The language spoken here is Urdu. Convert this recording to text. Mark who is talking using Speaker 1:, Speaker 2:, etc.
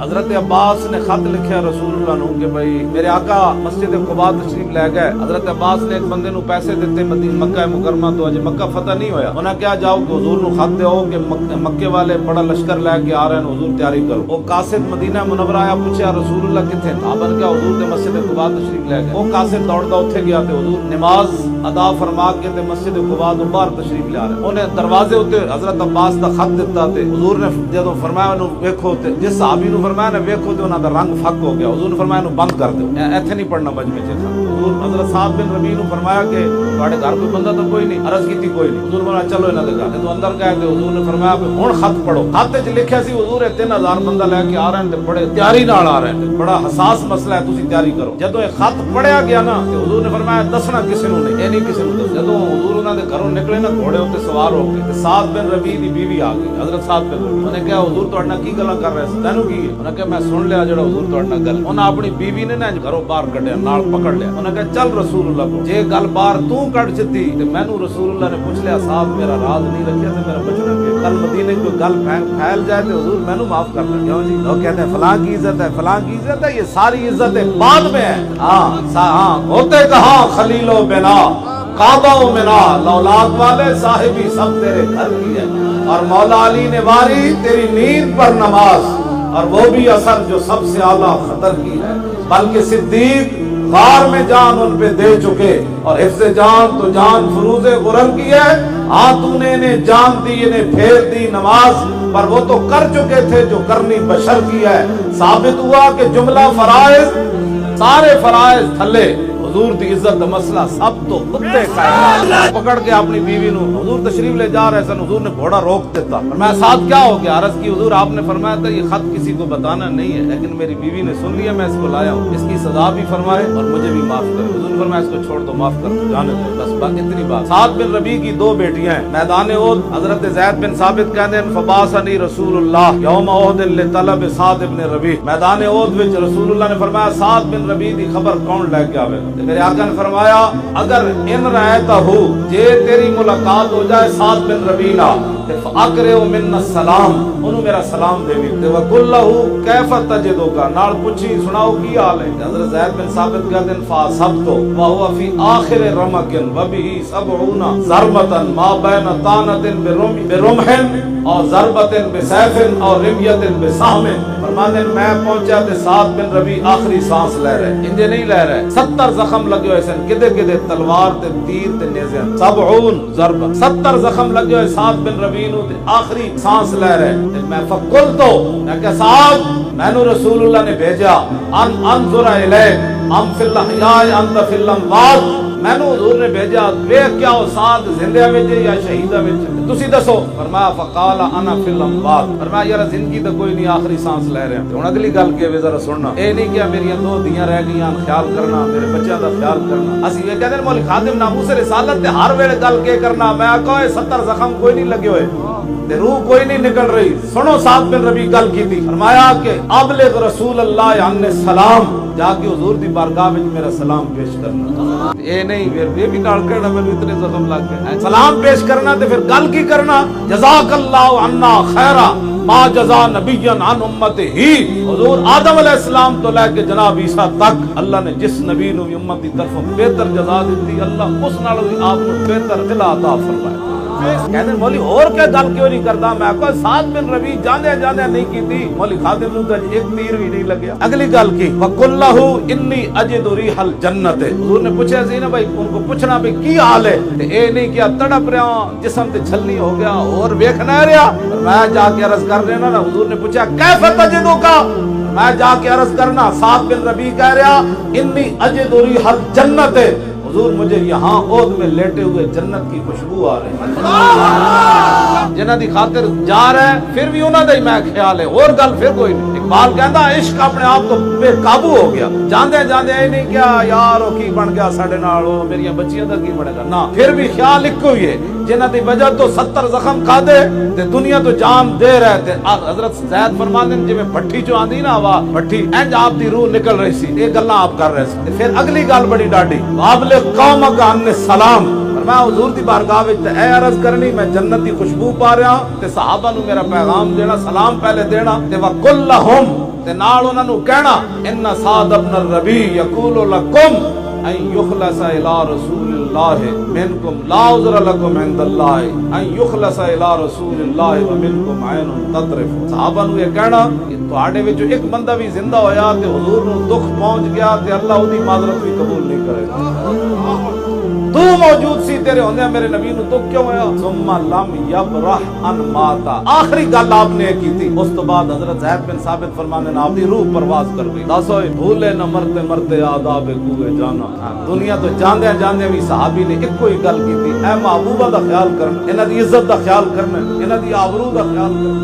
Speaker 1: حضرت عباس نے خط لکھیا رسول اللہ نو کہ بھائی میرے آقا مسجد قباء تشریف لے گئے. حضرت عباس نے ایک بندے نو پیسے دیتے مدینہ مکہ مکرمہ تو اجے مکہ فتح نہیں ہویا. انہاں کیا جاؤ کہ حضور نو خط دیو کہ مکے والے بڑا لشکر لے کے آ رہے ہیں, حضور تیاری کرو. وہ قاصد مدینہ منورہ آیا, پوچھا رسول اللہ کتنے تھا؟ آپ نے کہا حضور تے مسجد قباء تشریف لے گئے. وہ قاصد دوڑدا اوتھے گیا تے حضور نماز ادا فرما کے تے مسجد قباء تو باہر تشریف لے آ رہے. انہیں دروازے اوتے حضرت عباس دا خط دتا تے حضور نے جدوں فرمایا انہوں ویکھو تے جس صحابی نو فرمایا نا ویکھو تے انہاں دا رنگ پھک ہو گیا. حضور نے فرمایا انہوں بند کر دیو, ایتھے نہیں پڑھنا مجمع چ. حضور حضرت سعد بن ربیع نو فرمایا کہ تواڈے گھر کوئی بندہ تو کوئی نہیں, عرض کیتی کوئی نہیں. حضور فرمایا چلو انہاں دے گھر تو اندر گئے تے حضور نے فرمایا کہ ہن خط پڑھو. خط وچ لکھیا سی حضور 3000 بندہ لے کے آ رہے ہیں تے بڑے تیاری نال آ رہے ہیں, بڑا حساس مسئلہ ہے, تسی تیاری کرو. جدوں یہ خط پڑھیا گیا نا تے حضور نے فرمایا دسنا کسی نو نہیں, اے نہیں کسی نو دس. جدوں حضور انہاں دے گھروں نکلے نا گھوڑے اوتے سوار ہو کے تے سعد بن ربیع دی بیوی آ گئی. حضرت سعد بن ربیع انہوں نے کہا حضور تواڈے نال کی گلاں کر رہے سی, تینوں کی ہے؟ انہوں نے کہا میں سن لیا جڑا حضور تواڈے نال گل. انہاں اپنی بیوی نے نا گھروں باہر کڈیا, نال پکڑ لیا. انہوں نے کہا چل رسول اللہ کو, جے گل باہر تو کڈ چتی تے مینوں رسول اللہ نے پوچھ لیا صاحب میرا راز نہیں رکھیا تے میرا بچنا کہ کل مدینے کوئی گل پھیل جائے تے حضور مینوں معاف کر دیں. کیوں جی؟ لوگ کہتے ہیں فلاں کی عزت ہے, فلاں کی عزت ہے, یہ ساری عزتیں بعد میں ہیں. ہاں ہوتے کہاں خلیل و بنا کعبہ و منا, اولاد والے صاحبی سب تیرے گھر کی ہے. اور مولا علی نے واری تیری نیند پر نماز, اور وہ بھی اثر جو سب سے اعلیٰ خطر کی ہے. بلکہ صدیق غار میں جان ان پہ دے چکے, اور حفظ جان تو جان فروز غرر کی ہے. ہاں تو نے انہیں جان دی, انہیں پھیر دی نماز, پر وہ تو کر چکے تھے جو کرنی بشر کی ہے. ثابت ہوا کہ جملہ فرائض سارے فرائض تھلے حضور دی عزت دا مسئلہ سب تو کتے کا ہے. پکڑ کے اپنی بیوی نو حضور تشریف لے جا رہے سن, حضور نے گھوڑا روک دیتا. فرمایا ساتھ کیا ہو گیا؟ عرض کی حضور آپ نے فرمایا تھا یہ خط کسی کو بتانا نہیں ہے, لیکن میری بیوی نے سن لیا, میں اس کو لایا ہوں, اس کی سزا بھی فرمائے اور مجھے بھی معاف کرے. حضور نے فرمایا اس کو چھوڑ دو, معاف کر دو, جانے دو, بس بات اتنی بات. سعد بن ربیع کی 2 بیٹیاں ہیں. میدان احد حضرت زید بن ثابت کہتے ہیں فبعثنی رسول اللہ یوم احد لطلب سعد بن ربیع. میدان احد وچ رسول اللہ نے فرمایا سعد بن ربیع دی خبر کون لے کے آوے گا؟ میرے آقا نے فرمایا اگر ان رأیتہ جے تیری ملاقات ہو جائے سعد بن ربیع فاقرئ منا السلام, انہوں میرا سلام دے وی. وقل لہ کیف تجدک, نال پوچھی سناؤ کی حال ہے. حضرت زید بن ثابت کہتے ہیں فاصبت وهو فی آخر رمق وبه 70 ضربۃ ما بین طعنۃ برمح اور ضربۃ بسیف اور رمیۃ بسہم. فرماتے ہیں میں پہنچا تے سعد بن ربیع آخری سانس لے رہے, انجے نہیں لے رہے, 70 زخم لگے ہوئے سن, کدے کدے تلوار تے تیر تے نیزے, 70 ضربہ 70 زخم لگے ہوئے سعد بن ربیع نو تے آخری سانس لے رہے. میں فقل تو میں کہ سعد مینوں رسول اللہ نے بھیجا ان انظر الیک ام فی الاحیاء انت فی الاموات, مینوں حضور نے بھیجا ویکھ کیا ہو سعد زندہ وچ یا شہیدہ وچ, تسی دسو. فرمایا فقال انا فی الاموات, فرمایا یار زندگی تو کوئی نہیں, آخری سانس لے رہے ہیں. ہن اگلی گل کہ ذرا سننا, اے نہیں کہ میری 2 دیاں رہ گئیاں, خیال کرنا میرے بچیاں دا خیال کرنا. اسی یہ کہندے مول خادم ناموس رسالت تے ہر ویلے گل کے کرنا. میں کہو 70 زخم کوئی نہیں لگے ہوئے تے روح کوئی نہیں نکل رہی. سنو سعد بن ربیع گل کی تھی, فرمایا کہ ابلغ رسول اللہ عن السلام, جا کے حضور دی بارگاہ وچ میرا سلام پیش کرنا. اے نہیں پھر یہ بھی نال کہنا مینوں اتنے زخم لگ گئے, سلام پیش کرنا تے پھر گل کی کرنا. جزاک اللہ عنا خیرا ما جزا نبی عن امتہ ہی. حضور آدم علیہ السلام تو لے کے جناب عیسیٰ تک اللہ نے جس نبی نو امت دی طرف بہتر جزا دیتی, اللہ اس نال بھی آپ کو بہتر صلہ عطا فرمائے. کہتے ہیں مولی اور کیا گل کیوں نہیں کرتا؟ میں کوئی سعد بن ربیع جانے نہیں کی تھی, مولی خادم نو ایک تیر بھی نہیں لگیا. اگلی گل کی وقل لہ انی اجد ریح الجنت. حضور نے پوچھا سی نا بھائی, ان کو پوچھنا بھی کی حال ہے, تے اے نہیں کیا تڑپ رہا ہوں جسم تے چھلنی ہو گیا اور ویکھنا رہا. میں جا کے عرض کر رہا نا, حضور نے پوچھا کیف تجدک, میں جا کے عرض کرنا سعد بن ربیع کہہ رہا انی اجد ریح الجنت, حضور مجھے یہاں احد میں لیٹے ہوئے جنت کی خوشبو آ رہی ہے. جنہ دی خاطر جا رہے ہیں پھر بھی انہاں دا ہی میں خیال ہے, اور گل پھر کوئی نہیں. اقبال کہندا عشق اپنے آپ تو بے قابو ہو گیا, جاندے جاندے اے نہیں کیا یار او کی بن گیا ساڈے نال, او میری بچیاں دا کی بنے گا, نہ پھر بھی خیال ایک ہوئی ہے. جنہ دی وجہ تو 70 زخم کھا دے تے دنیا تو جان دے رہے تھے. حضرت زید فرماتے ہیں جویں بھٹی چوں آندی نا ہوا بھٹی انج آپ دی روح نکل رہی سی, یہ گلاں آپ کر رہے سی. پھر اگلی گل بڑی ڈاڈی ابلغ قومک عن السلام, میں حضور دی بارگاہ وچ اے عرض کرنی میں جنت دی خوشبو پا رہا تے صحابہ نو میرا پیغام دینا سلام پہلے دینا تے وقل لہم تے نال انہاں نو کہنا ان سعد بن الربیع یقول لکم ان یخلص الی رسول اللہ منکم لا عذر لکم عند اللہ ان یخلص الی رسول اللہ ومنکم عین تطرف. صحابہ نو یہ کہنا کہ تواڈے وچ ایک بندہ بھی زندہ ہویا تے حضور نو دکھ پہنچ گیا تے اللہ اودی معذرت بھی قبول نہیں کرے گا. تو موجود سی تیرے ہوندے میرے نبی نو دکھ کیوں ہویا؟ ثم لم یبرح ان ماتا. آخری گل آپ نے کی تھی. اس تو بعد حضرت زید بن ثابت فرمانے نا اپنی روح پرواز کر گئی. دسو بھولے نہ مرتے مرتے آداب کوئے جانا. دنیا تو جاندے جاندے بھی صحابی نے ایک کوئی گل کی تھی، اے محبوبہ دا خیال کرنا، انہاں دی عزت دا خیال کرنا، انہاں دی آبرو دا خیال کرنا.